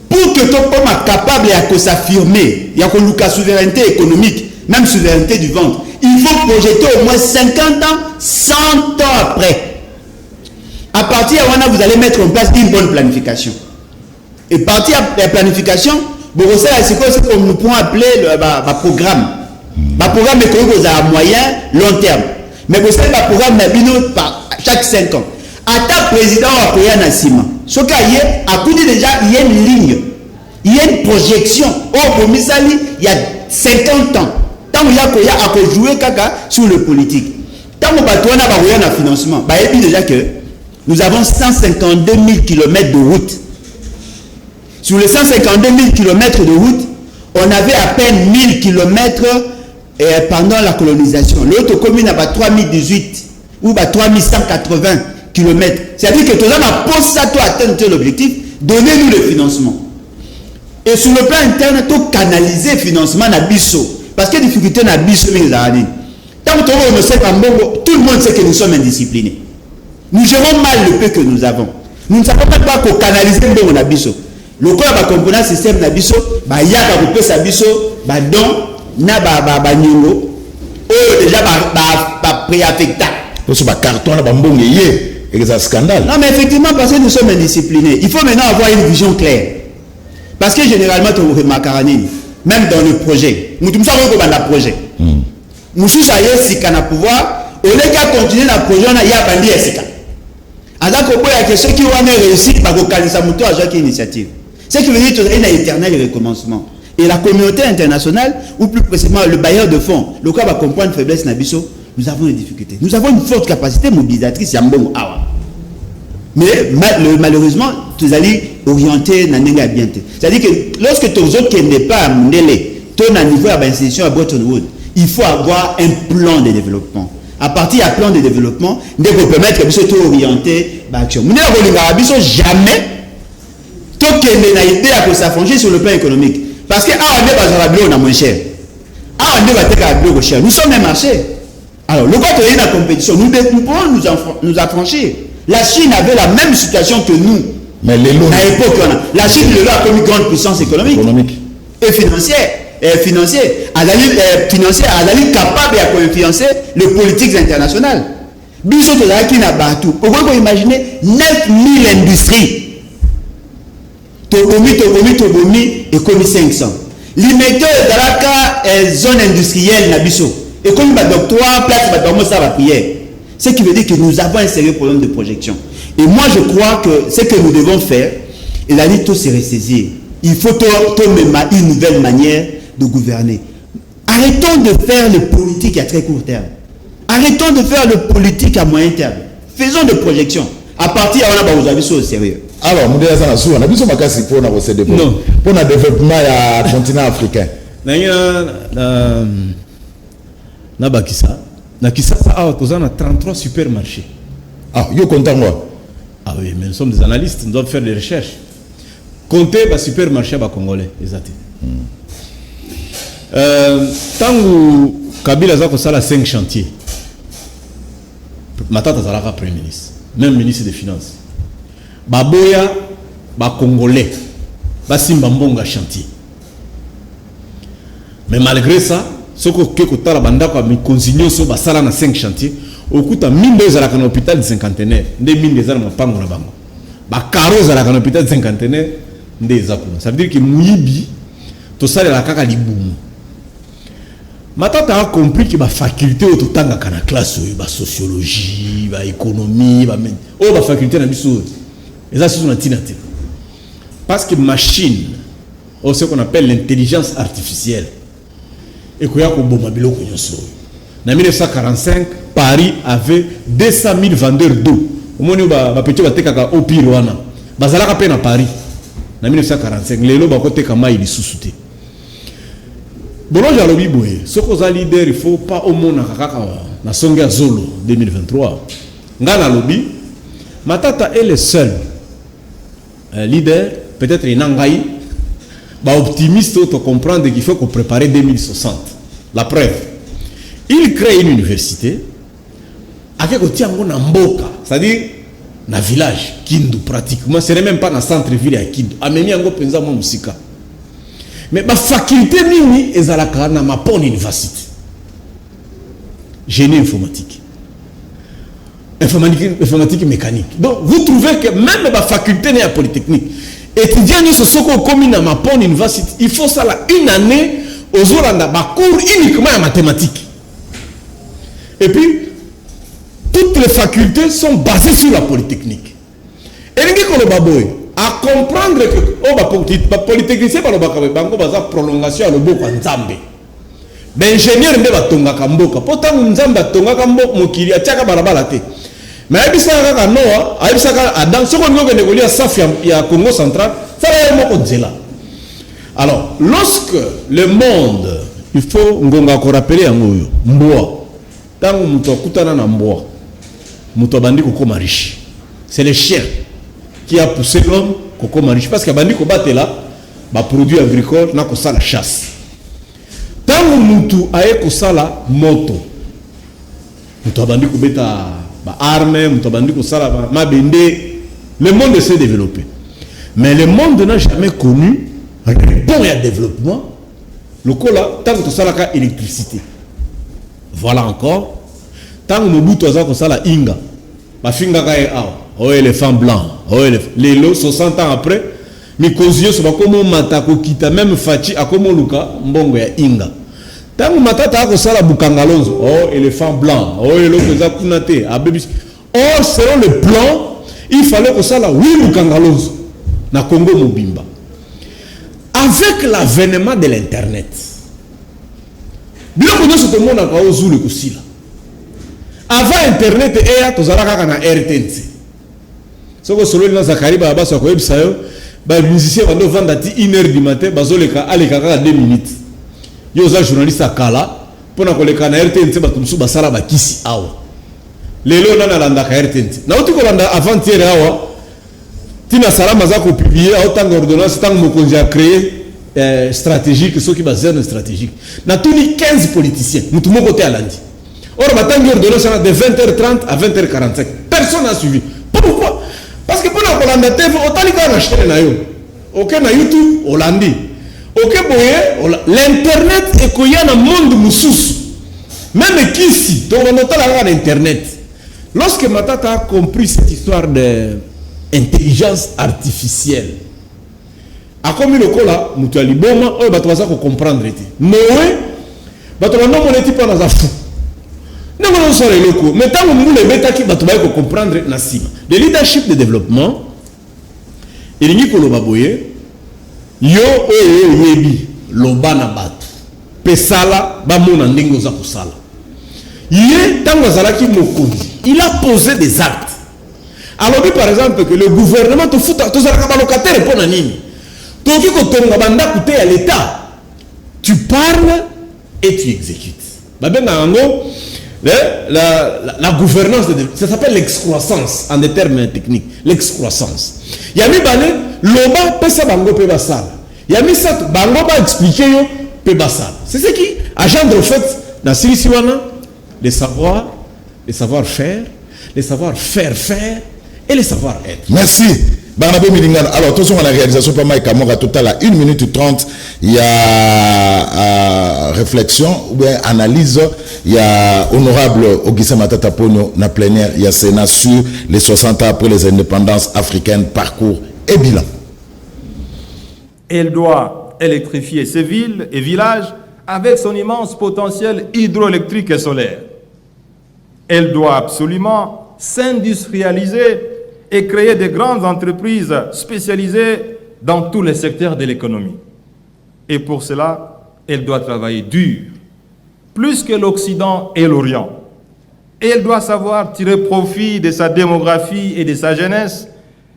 Pour que tout le monde soit capable de s'affirmer, il y a une souveraineté économique, même souveraineté du ventre. Il faut projeter au moins 50 ans, 100 ans après. À partir de là, vous allez mettre en place une bonne planification. Et à partir de la planification, Bon, c'est quoi ce qu'on nous pourrons appeler le programme. Le programme est à moyen, long terme. Mais vous savez, le programme est chaque 5 ans. À ta président, on va payer un assiment. Ce qu'il y a, à côté déjà, il y a une ligne. Il y a une projection. Or, pour Misali, il y a 50 ans. Tant qu'il y a jouer caca sur le politique. Tant qu'on a un financement, il dit déjà que nous avons 152 000 km de route. Sur les 152 000 km de route, on avait à peine 1000 km pendant la colonisation. L'autre commune a 3018 ou 3180 km. C'est-à-dire que tout le monde a posé ça pour atteindre l'objectif. Donnez-nous le financement. Et sur le plan interne, tout canaliser le financement à Bisso. Parce que la difficulté à Bisso, tant que tout le monde sait que nous sommes indisciplinés. Nous gérons mal le peu que nous avons. Nous ne savons pas qu'on canalise le peu à Bisso. Le corps va composer un système à Bisso, il y a un peu de Bisso, donc, déjà, préaffectable. Parce que carton là, et c'est un scandale. Non, mais effectivement, parce que nous sommes indisciplinés, il faut maintenant avoir une vision claire. Parce que généralement, tu remarques, même dans le projet, nous sommes dans le projet. Nous sommes si qu'on a pouvoir, au lieu de continuer dans le projet, il y a un bandit. Alors qu'il y a ceux qui ont réussi par localiser à initiative. Ce qui veut dire qu'il y a un éternel recommencement. Et la communauté internationale, ou plus précisément le bailleur de fonds, le cas va comprendre la faiblesse Nabiso, nous avons des difficultés. Nous avons une forte capacité mobilisatrice, mais malheureusement, tu allais orienter dans le bien. C'est-à-dire que lorsque tu n'es pas à Mundele, tu as un niveau à l'institution à Bretton Woods, il faut avoir un plan de développement. À partir d'un plan de développement, nous devons permettre que nous soyons orientés à l'action. Nous ne pouvons jamais s'affranchir sur le plan économique. Parce que on a moins cher. Nous sommes un marché. Alors, le quoi est la compétition, nous pouvons nous affranchir. La Chine avait la même situation que nous. Mais les lots. À l'époque, la Chine a comme une grande puissance économique. Et financière. Financière. Elle est capable d'influencer les politiques internationales. Bisous de la qui n'a pas tout. Pourquoi vous imaginez 9000 industries. Tobomi et comme 500. L'immédiat de la zone industrielle Nabiso. Et comme il doctorat, place ça va prière. Ce qui veut dire que nous avons un sérieux problème de projection. Et moi, je crois que ce que nous devons faire, et la lutte se ressaisir. Il faut une nouvelle manière de gouverner. Arrêtons de faire le politique à très court terme. Arrêtons de faire le politique à moyen terme. Faisons des projections. À partir de là, vous avez ça au sérieux. Alors, nous avons besoin pour le développement du continent africain. Na Bakissa, na Kisasa, nous avons 33 supermarchés. Ah, vous comptez moi? Ah oui, mais nous sommes des analystes, nous devons faire des recherches. Comptez les supermarchés congolais, exact. Tant que Kabila a 5 chantiers, Matata Zalaka Premier ministre, même ministre des Finances. Baboya, Congolais, Simba Mbonga chantier. Mais malgré ça, ce que tu as continué sur 5 chantiers, au coût de 1200 à l'hôpital de cinquantenaire, 2000 ans, pas mon bango. Carreaux à l'hôpital de cinquantenaire, ça veut dire que Mouibi, tout ça, la caca liboum. Maintenant, tu as compris que la faculté au total dans la classe, la sociologie, l'économie, la faculté dans le et ça, c'est une antinate. Parce que machine, ce qu'on appelle l'intelligence artificielle, et qu'il y a un bon mabilo qu'on y a. En 1945, Paris avait 200 000 vendeurs d'eau. Au moment où petit bateau au pire, bazala à peine à Paris. En 1945, les lots bakote kama il sous-souté. Bon, j'ai boye. Ce qu'on a leader, il faut pas au monde na songa zolo 2023. Ngana lobby, Matata est le seul leader, peut-être il nangai, optimiste pour comprendre qu'il faut qu'on prépare 2060. La preuve, il crée une université avec Mboka, c'est-à-dire dans le village Kindu pratiquement, ce n'est même pas dans le centre-ville à Kindu. Mais la faculté mini est à la université. Génie informatique. Informatique mécanique. Donc vous trouvez que même la faculté n'est pas polytechnique. étudiant nyonso soko okomi na Mapon University, il faut ça là une année aux Olanda cours uniquement en mathématiques. Et puis toutes les facultés sont basées sur la polytechnique. Et à comprendre que la polytechnicien va prolongation à l'oboko nzambe. L'ingénieur ne va tonga kamboka. Pourtant nzambe tonga kamboka mokili atiaka barabara te. Mais abisaka ka Noah, abisaka Adam, ce qu'on veut négocier saf ya Congo central, ça va moko nzela. Alors, lorsque le monde, il faut ngonga ko rappeler yango mboa. Tango muto kutana na mboa. Muto bandi kokoma riche. C'est le chien qui a poussé l'homme kokoma riche parce que bandi ko batela ba produits agricoles na ko sala chasse. Tango mutu aye ko sala moto. Muto bandi ko beta ba arme, muto bandi ko sala ma bende, le monde s'est développé. Mais le monde n'a jamais connu un bon développement. Le cola tant que ça la électricité. Voilà encore. Tant que Mobutu a ça la inga. Ma finga kae awa. Oh éléphant blanc. Oh les lots 60 ans après. Mi kozio so ba komo mata ko kita même fachi akomo luka mbongo ya inga. Tant que matata a ça la bukangalonzo. Oh éléphant blanc. Oh elo koza kunate abebis. Or selon le plan, il fallait que ça la oui bukangalonzo na Congo Mobimba. Avec l'avènement de l'internet, avant internet et tozalaka na RTNC. Soko solo na Zakari ba baso ko ebisa yo ba musicien bando vendati 1h du matin bazoleka aleka ka 2 minutes. Yo za journaliste akala pona koleka na RTNC batumsu basala bakisi awa. Lelo na landa ka RTNC. Na uti ko landa avant-hier awa tina salama za ko publier autant d'ordonnance tant mokonzi a créé stratégique ceux qui basent une stratégique na tous les 15 politiciens mutu moko te alandi. Or batangi ordonnance de 20h30 à 20h45 personne n'a suivi. Pourquoi? Parce que pour la Hollande TV autant les acheter na yo OK na YouTube Hollandi OK boye l'internet est koya na monde mususu même qu'ici donc on entend la internet. Lorsque Matata a compris cette histoire de intelligence artificielle a comme le cola mutu aliboma o bato baza ko comprendre te Noé bato ba nomo neti pa na za fou ndongo no sore loko mais tant que mule beta ki bato ba ko comprendre na sima le leadership de développement elingi ko loba boye yo oyo yebi loba na bato pesala ba mona ndingo za kusala ye tango zalaki mokonzi il a posé des actes. Alors par exemple que le gouvernement te fout tous les locataires pour nani. Donc à l'État, tu parles et tu exécutes. La gouvernance, ça s'appelle l'excroissance en des termes techniques. L'excroissance. Il y a mis l'oba pesa bango pe basala. Il y a mis ça bango ba expliquer yo pe basala. C'est ce qui agendre au fait dans Silisiwana les savoir-faire, les savoir-faire et les savoir-être. Merci. Barnabé Milingana. Alors, tout ça, la réalisation pour Mike Kamora, total à 1 minute 30. Il y a réflexion ou bien analyse. Il y a honorable Augustin Matata Pogno, na plénière. Il y a Sénat sur les 60 ans après les indépendances africaines, parcours et bilan. Elle doit électrifier ses villes et villages avec son immense potentiel hydroélectrique et solaire. Elle doit absolument s'industrialiser et créer de grandes entreprises spécialisées dans tous les secteurs de l'économie. Et pour cela, elle doit travailler dur, plus que l'Occident et l'Orient. Et elle doit savoir tirer profit de sa démographie et de sa jeunesse,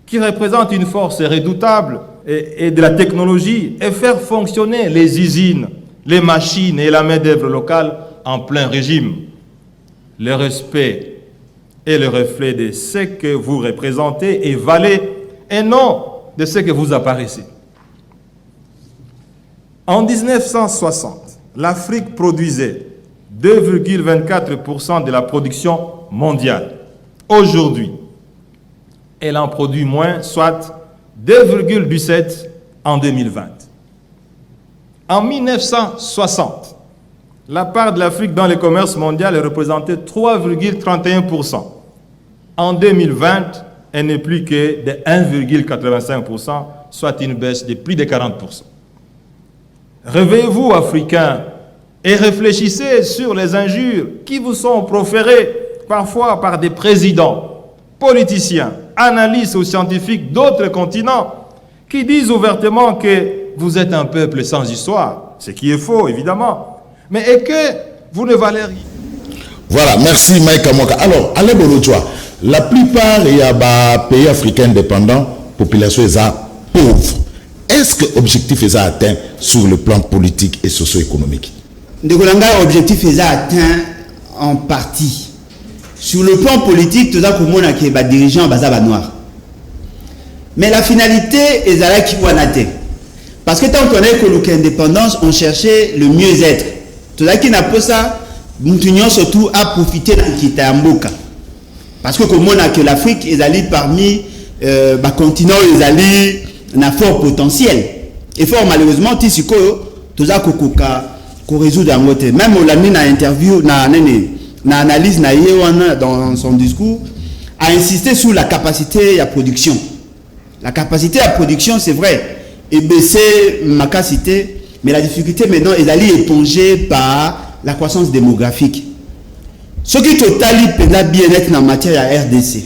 qui représente une force redoutable, et de la technologie, et faire fonctionner les usines, les machines et la main-d'œuvre locale en plein régime. Le respect est le reflet de ce que vous représentez et valez, et non de ce que vous apparaissez. En 1960, l'Afrique produisait 2,24% de la production mondiale. Aujourd'hui, elle en produit moins, soit 2,17% en 2020. En 1960, la part de l'Afrique dans le commerce mondial représentait 3,31%. En 2020, elle n'est plus que de 1,85%, soit une baisse de plus de 40%. Réveillez-vous, Africains, et réfléchissez sur les injures qui vous sont proférées parfois par des présidents, politiciens, analystes ou scientifiques d'autres continents qui disent ouvertement que vous êtes un peuple sans histoire, ce qui est faux évidemment, mais et que vous ne valez rien. Voilà, merci Mike Amoka. Alors, allez Bolotwa, la plupart des pays africains indépendants, population est pauvre. Est-ce que l'objectif est atteint sur le plan politique et socio-économique? L'objectif est atteint en partie. Sur le plan politique, tout ça, comme on a qui est dirigeant bazaba noir. Mais la finalité est là qui voit la tête. Parce que tant qu'on est que l'indépendance, on cherchait le mieux-être. Tout ça qui n'a pas ça, nous tenions surtout à profiter de l'Amboka. Parce que comme on a que l'Afrique est allée parmi les continents, ils allaient un fort potentiel. Et fort malheureusement, tout ça qu'on résout dans notre. Même on l'a mis dans l'interview, dans l'analyse dans son discours, a insisté sur la capacité à production. La capacité à production, c'est vrai, est baissée ma capacité, mais la difficulté maintenant est d'aller éponger par la croissance démographique. Ce qui totalement bien-être en matière à RDC.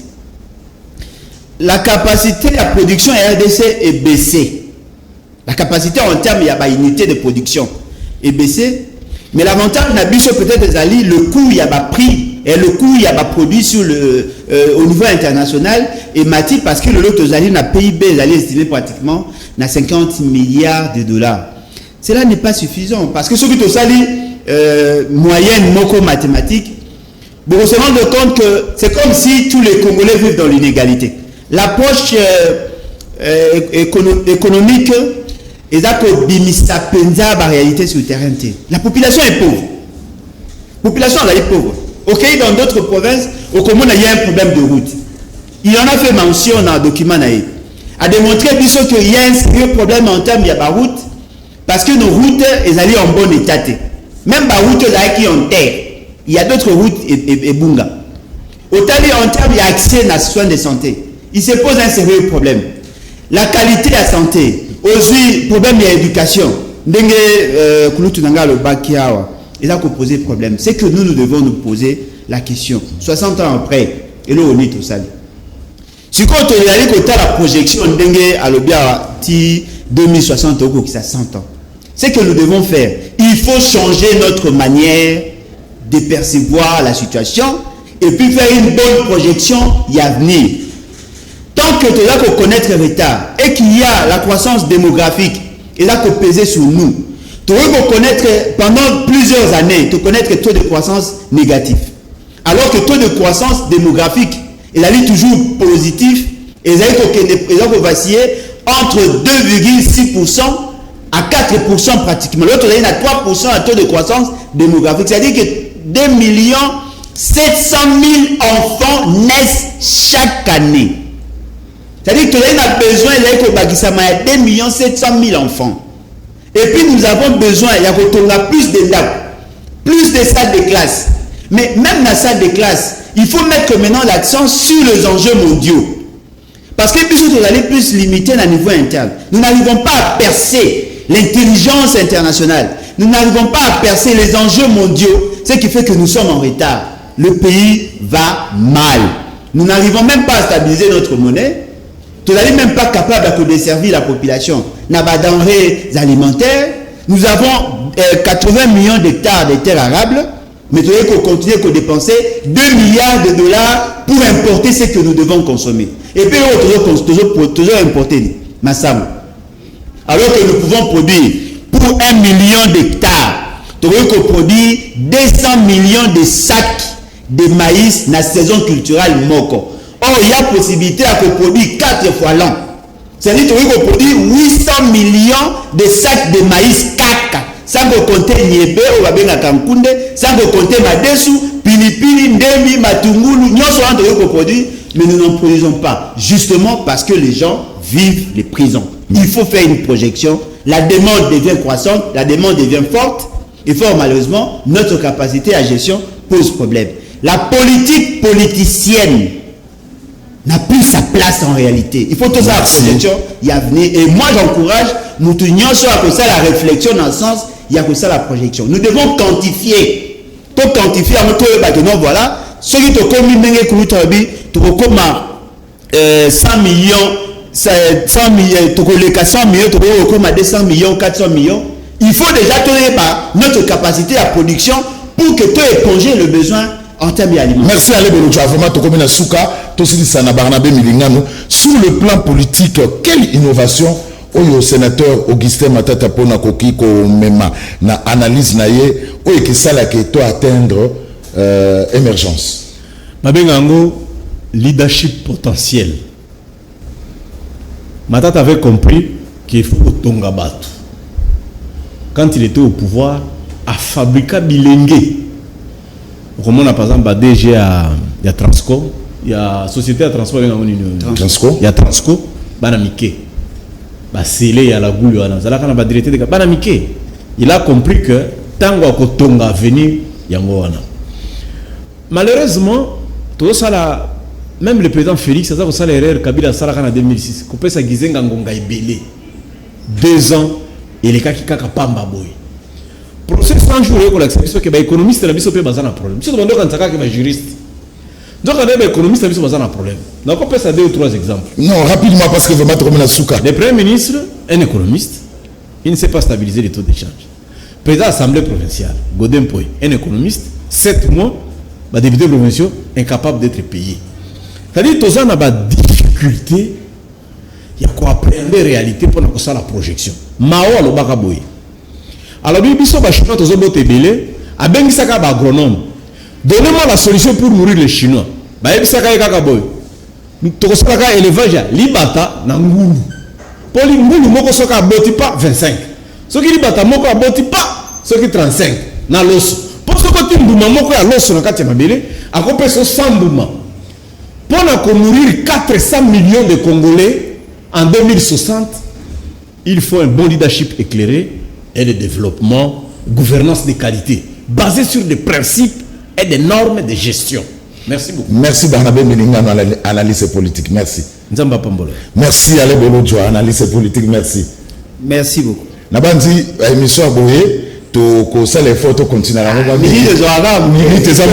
La capacité à production à RDC est baissée. La capacité en termes, il y a une unité de production est baissée. Mais l'avantage n'a peut-être le coût, il y a prix. Et le coût, il y a produit sur au niveau international. Et Mati, parce que le lot n'a PIB, est estimé pratiquement à 50 milliards de dollars. Cela n'est pas suffisant. Parce que ce qui est moyenne, moco mathématique, vous se rendez compte que c'est comme si tous les Congolais vivent dans l'inégalité. L'approche économique est là que bimisa penza la réalité sur le terrain. La population est pauvre. La population est pauvre. Ok, dans d'autres provinces, au Congo, il y a un problème de route. Il en a fait mention dans le document. A démontré qu'il y a un sérieux problème en termes de route parce que nos routes sont allées en bon état. Même les routes qui ont terre, il y a d'autres routes et bunga. Autant en termes d'accès à soins de santé, il se pose un sérieux problème. La qualité de la santé, aussi problème de l'éducation. Et là qu'on posait problème. C'est que nous devons nous poser la question. 60 ans après, et là on est tout ça. Si quand on est allé côté la projection à l'obia 2060 au qui a 100 ans, c'est que nous devons faire. Il faut changer notre manière de percevoir la situation et puis faire une bonne projection y à venir. Tant que tu as qu'on connaître l'État et qu'il y a la croissance démographique et là qu'on pèse sur nous, tu dois connaître pendant plusieurs années, tu connaître le taux de croissance négatif. Alors que le taux de croissance démographique, il est toujours positif et il a vaciller entre 2,6% à 4% pratiquement. L'autre, il y a 3% à taux de croissance démographique. C'est-à-dire que 2 700 000 enfants naissent chaque année. C'est-à-dire que là, on a besoin de 2 700 000 enfants. Et puis nous avons besoin, il y a plus de labs, plus de salles de classe. Mais même dans la salle de classe, il faut mettre maintenant l'accent sur les enjeux mondiaux. Parce que puisque nous allons plus limiter à niveau interne, nous n'arrivons pas à percer l'intelligence internationale. Nous n'arrivons pas à percer les enjeux mondiaux, ce qui fait que nous sommes en retard. Le pays va mal. Nous n'arrivons même pas à stabiliser notre monnaie. Nous n'allons même pas capable de desservir la population. Nous avons des denrées alimentaires. Nous avons 80 millions d'hectares de terres arables. Mais nous devons continuer à dépenser 2 milliards de dollars pour importer ce que nous devons consommer. Et puis toujours importer. Massam. Alors que nous pouvons produire pour 1 million d'hectares, nous devons produire 200 millions de sacs de maïs dans la saison culturelle Moko. Or, il y a possibilité à produire 4 fois l'an. C'est-à-dire que nous produire 800 millions de sacs de maïs caca. Sans compter Niébé, ou Babenga Kankunde, sans compter Madesu, Pilipili, Ndemi, Matungulu, nous sommes en train de produire, mais nous n'en produisons pas. Justement parce que les gens vivent les prisons. Il faut faire une projection. La demande devient croissante, la demande devient forte. Et fort malheureusement, notre capacité à gestion pose problème. La politique politicienne n'a plus sa place en réalité. Il faut tout ça la projection, il y a venir. Et moi j'encourage, nous tenions sur la réflexion dans le sens, il y a que ça la projection. Nous devons quantifier. Tout quantifier, non, voilà. Ceux qui ont commis, tu as 100 millions, 100 millions, tu as 100 millions, tu as 200 millions, 400 millions. Il faut déjà tenir par notre capacité à production pour que tu éponges le besoin en termes d'aliments. Merci à l'Eboloja. Vraiment, tu as Souka, tu as Barnabé Milingano. Sur le plan politique, quelle innovation au sénateur Augustin Matata Pona Koki ko mema na analyse na ye o que ça la que to atteindre émergence. Mabengango leadership potentiel. Matata avait compris qu'il faut tonga batu. Quand il était au pouvoir, à fabriquer bilingue. Comme on a par exemple DG il y a Transco, il y a société à transport Transco, il y a Transco, banamike. Il y a la goule, il a compris que tant que Tonga venir, malheureusement, tout ça même le président Félix, ça a l'erreur Kabila Saraka en 2006. Coupé sa gizenga ngonga ibele. 2 ans et les cas qui kaka pamba boy. Procès 100 jours pour l'acceptation que l'économiste n'a pas besoin d'un problème. Si on demande quand ça que juriste. Donc, on a des économistes qui ont un problème. Donc, on peut ça 2 ou 3 exemples. Non, rapidement, parce que vraiment, tu remets la souka. Le Premier ministre, un économiste, il ne sait pas stabiliser les taux d'échange. Président de l'Assemblée provinciale, Godin Poy, un économiste, 7 mois, les députés provinciaux incapables d'être payés. C'est-à-dire que on a des difficultés, il y a quoi appréhender la réalité pour nous faire la projection. Mao a le bakaboy. Alors, il y a des choses qui sont belé, à ben qui s'accable agronome. Donnez-moi la solution pour nourrir les Chinois. Bah, il y a des élevage, libata, nangulu. Pour les ngulu, moko soka boti pas 25. Ce qui libata, moko boti pas, ce qui 35. Na l'os. Pour ce côté, mbouma, moko ya l'os, na kati mabele, à compter 100 mbouma. Pour nourrir 400 millions de Congolais en 2060, il faut un bon leadership éclairé et le développement, gouvernance de qualité, basé sur des principes et des normes de gestion. Merci beaucoup. Merci Barnabé Melingano, analyse politique. Merci. Nzamba Pambola. Merci Ale Bolodjoa, analyse politique. Merci. Merci beaucoup. Nabandi, émission Aboye, to ko ça les photos continuer à regarder. Minute za aga, minute za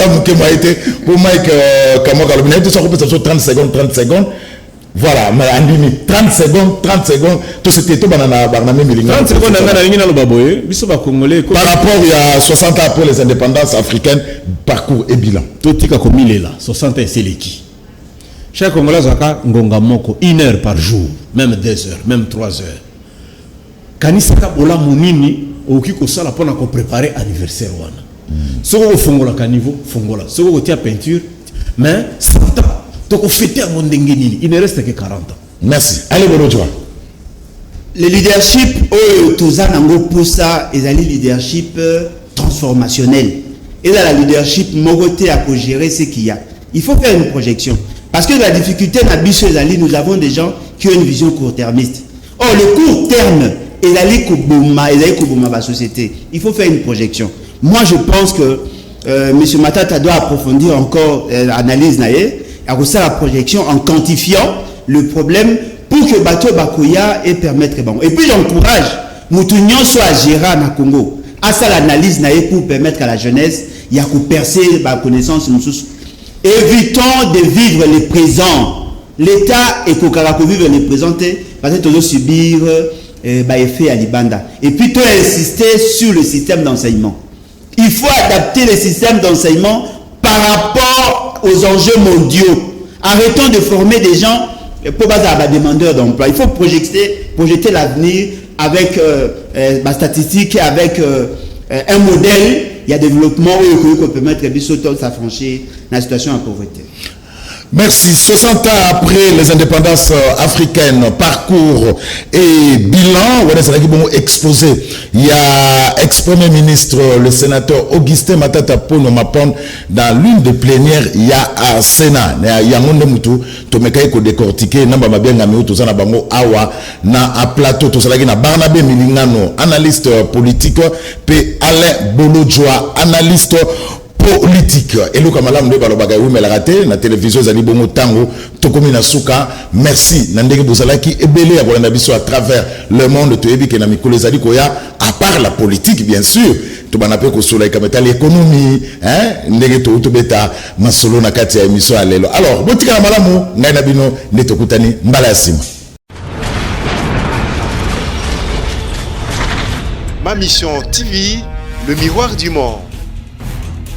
muke maite pour Mike Kamoka le minute ça coupe sur 30 secondes. Voilà, mais en limite 30 secondes, tout c'était tout banana Barnabé Melingano. 30 secondes na ngina lo baboye, biso ba congolais. Par rapport il y a 60 ans après les indépendances africaines, parcours et bilan. Tout tika comme il est là, 60 ans c'est l'équi. Chaque Congolais zaka ngonga moko 1 heure par jour, même 2 heures, même 3 heures. Kanisaka bola munini okiko sala pona ko préparer anniversaire wana. Soko fongola kanivo, fongola. Soko tia peinture, mais 100 ans. Donc on fêtait à mon dengenini, il ne reste que 40 ans. Merci. Allez Bolodjoa. Le leadership Tozan Nango Poussa est un leadership transformationnel. Et là, le leadership Mogoté a pour gérer ce qu'il y a. Il faut faire une projection. Parce que la difficulté dans Bissou et nous avons des gens qui ont une vision court-termiste. Or, le court terme, et la société, il faut faire une projection. Moi, je pense que M. Matata doit approfondir encore l'analyse naïe, à la projection en quantifiant le problème pour que Bato Bakoya et permettre bon. Et puis j'encourage Moutunion soit à Gérard na Congo à ça l'analyse naïe pour permettre à la jeunesse il y a que percer ma connaissance. Évitons de vivre les présents. L'État est qu'au vivre les présentés parce que tu dois subir effet à Libanda. Et puis tu as insisté sur le système d'enseignement. Il faut adapter le système d'enseignement par rapport aux enjeux mondiaux. Arrêtons de former des gens pour des demandeurs d'emploi. Il faut projeter l'avenir avec ma statistique, avec un modèle. Il y a développement où il peut permettre de s'affranchir de la situation de pauvreté. Merci. 60 ans après les indépendances africaines, parcours et bilan, on a exposé. Il y a ex-premier ministre, le sénateur Augustin Matata Pono Mapon, dans l'une des plénières, il y a un Sénat, il y a un Moutou, Tomekaï ko décortiqué, Namba Mabenga Miou, Tozana Bango Awa, na a plateau, Tozalagi na Barnabé Milingano, analyste politique, P. Alain Bolodjoa, analyste politique. politique. Et le kamalam de balobaga oui mais la raté na télévision zali bongo tango tokomi na suka. Merci nandeke bozalaki ebele ya biso à travers le monde to ebi ke na mikolo zali koya à part la politique bien sûr. To banape ko sola kameta l'économie hein ndenge to beta masolo na kati ya émission alelo. Alors botika na malamu ngai na bino netokutani mbala ya sima. Ma mission TV, le miroir du monde.